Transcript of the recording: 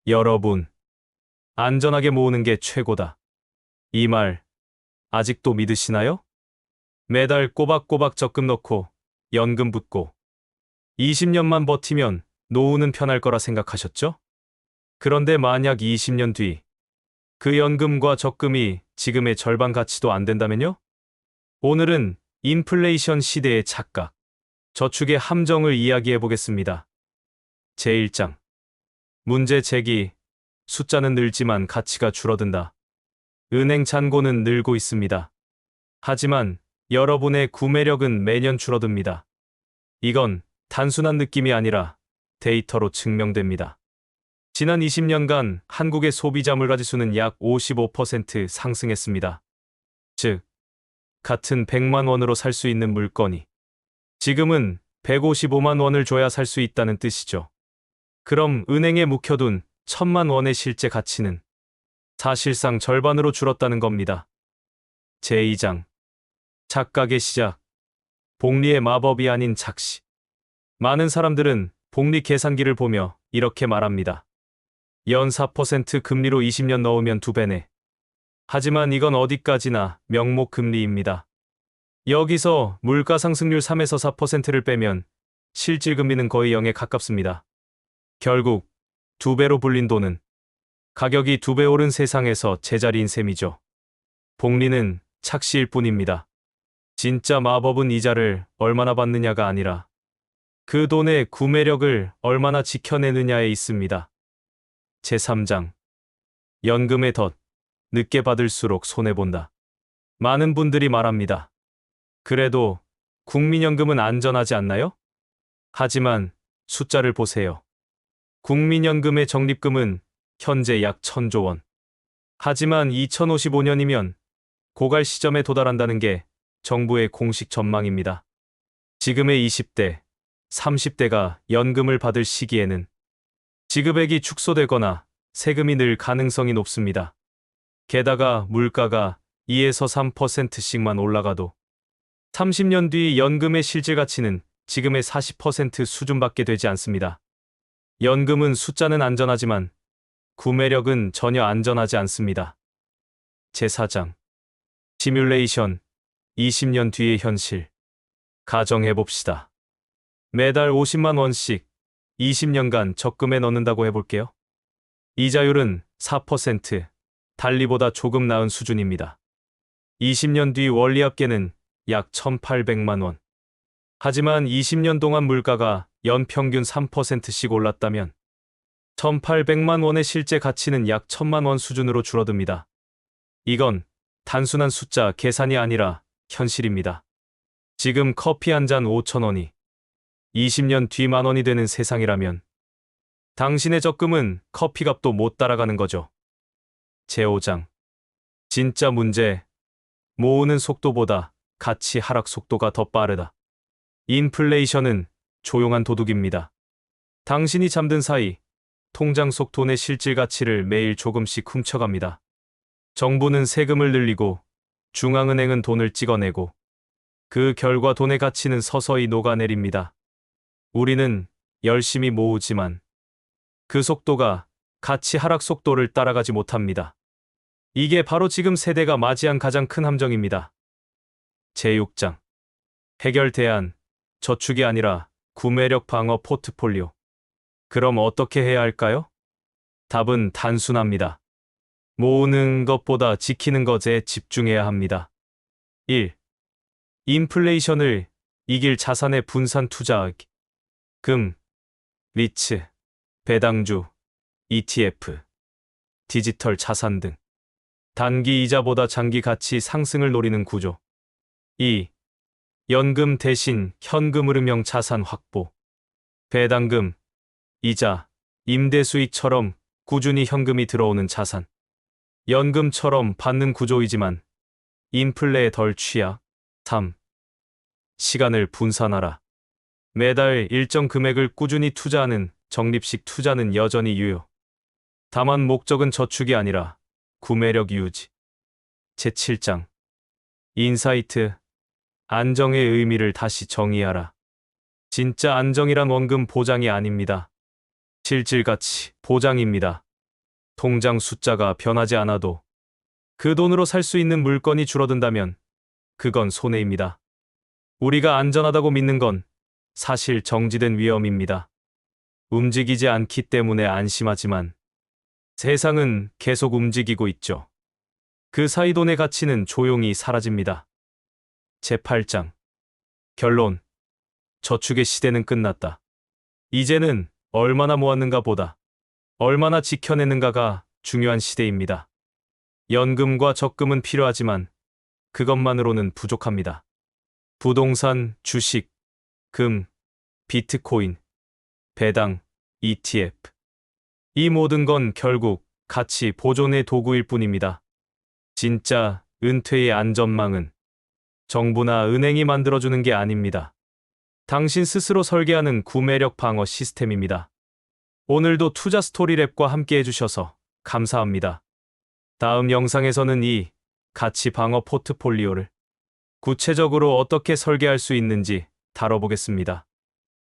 여러분, 안전하게 모으는 게 최고다. 이 말, 아직도 믿으시나요? 매달 꼬박꼬박 적금 넣고, 연금 붓고, 20년만 버티면 노후는 편할 거라 생각하셨죠? 그런데 만약 20년 뒤, 그 연금과 적금이 지금의 절반 가치도 안 된다면요? 오늘은 인플레이션 시대의 착각, 저축의 함정을 이야기해 보겠습니다. 제1장. 문제 제기. 숫자는 늘지만 가치가 줄어든다. 은행 잔고는 늘고 있습니다. 하지만 여러분의 구매력은 매년 줄어듭니다. 이건 단순한 느낌이 아니라 데이터로 증명됩니다. 지난 20년간 한국의 소비자 물가지수는 약 55% 상승했습니다. 즉, 같은 100만 원으로 살 수 있는 물건이 지금은 155만 원을 줘야 살 수 있다는 뜻이죠. 그럼 은행에 묵혀둔 1000만 원의 실제 가치는 사실상 절반으로 줄었다는 겁니다. 제2장. 착각의 시작. 복리의 마법이 아닌 착시. 많은 사람들은 복리 계산기를 보며 이렇게 말합니다. 연 4% 금리로 20년 넣으면 2배네. 하지만 이건 어디까지나 명목 금리입니다. 여기서 물가 상승률 3에서 4%를 빼면 실질 금리는 거의 0에 가깝습니다. 결국 2배로 불린 돈은 가격이 2배 오른 세상에서 제자리인 셈이죠. 복리는 착시일 뿐입니다. 진짜 마법은 이자를 얼마나 받느냐가 아니라 그 돈의 구매력을 얼마나 지켜내느냐에 있습니다. 제3장. 연금의 덫. 늦게 받을수록 손해본다. 많은 분들이 말합니다. 그래도 국민연금은 안전하지 않나요? 하지만 숫자를 보세요. 국민연금의 적립금은 현재 약 1000조 원. 하지만 2055년이면 고갈 시점에 도달한다는 게 정부의 공식 전망입니다. 지금의 20대, 30대가 연금을 받을 시기에는 지급액이 축소되거나 세금이 늘 가능성이 높습니다. 게다가 물가가 2에서 3%씩만 올라가도 30년 뒤 연금의 실질 가치는 지금의 40% 수준밖에 되지 않습니다. 연금은 숫자는 안전하지만 구매력은 전혀 안전하지 않습니다. 제4장. 시뮬레이션. 20년 뒤의 현실. 가정해봅시다. 매달 50만 원씩 20년간 적금에 넣는다고 해볼게요. 이자율은 4%, 달리보다 조금 나은 수준입니다. 20년 뒤 원리합계는 약 1,800만 원. 하지만 20년 동안 물가가 연평균 3%씩 올랐다면 1,800만 원의 실제 가치는 약 1,000만 원 수준으로 줄어듭니다. 이건 단순한 숫자 계산이 아니라 현실입니다. 지금 커피 한 잔 5,000원이 20년 뒤 만원이 되는 세상이라면 당신의 적금은 커피값도 못 따라가는 거죠. 제5장. 진짜 문제. 모으는 속도보다 가치 하락 속도가 더 빠르다. 인플레이션은 조용한 도둑입니다. 당신이 잠든 사이 통장 속 돈의 실질 가치를 매일 조금씩 훔쳐갑니다. 정부는 세금을 늘리고 중앙은행은 돈을 찍어내고 그 결과 돈의 가치는 서서히 녹아내립니다. 우리는 열심히 모으지만 그 속도가 가치 하락 속도를 따라가지 못합니다. 이게 바로 지금 세대가 맞이한 가장 큰 함정입니다. 제6장. 해결 대안. 저축이 아니라 구매력 방어 포트폴리오. 그럼 어떻게 해야 할까요? 답은 단순합니다. 모으는 것보다 지키는 것에 집중해야 합니다. 1. 인플레이션을 이길 자산의 분산 투자하기. 금, 리츠, 배당주, ETF, 디지털 자산 등 단기 이자보다 장기 가치 상승을 노리는 구조. 2. 연금 대신 현금흐름형 자산 확보. 배당금, 이자, 임대 수익처럼 꾸준히 현금이 들어오는 자산. 연금처럼 받는 구조이지만 인플레에 덜 취약. 3. 시간을 분산하라. 매달 일정 금액을 꾸준히 투자하는 적립식 투자는 여전히 유효. 다만 목적은 저축이 아니라 구매력 유지. 제7장. 인사이트. 안정의 의미를 다시 정의하라. 진짜 안정이란 원금 보장이 아닙니다. 실질 가치 보장입니다. 통장 숫자가 변하지 않아도 그 돈으로 살 수 있는 물건이 줄어든다면 그건 손해입니다. 우리가 안전하다고 믿는 건 사실 정지된 위험입니다. 움직이지 않기 때문에 안심하지만 세상은 계속 움직이고 있죠. 그 사이 돈의 가치는 조용히 사라집니다. 제8장 결론. 저축의 시대는 끝났다. 이제는 얼마나 모았는가 보다 얼마나 지켜냈는가가 중요한 시대입니다. 연금과 적금은 필요하지만 그것만으로는 부족합니다. 부동산, 주식, 금, 비트코인, 배당, ETF. 이 모든 건 결국 가치 보존의 도구일 뿐입니다. 진짜 은퇴의 안전망은 정부나 은행이 만들어주는 게 아닙니다. 당신 스스로 설계하는 구매력 방어 시스템입니다. 오늘도 투자 스토리랩과 함께 해주셔서 감사합니다. 다음 영상에서는 이 가치 방어 포트폴리오를 구체적으로 어떻게 설계할 수 있는지 다뤄보겠습니다.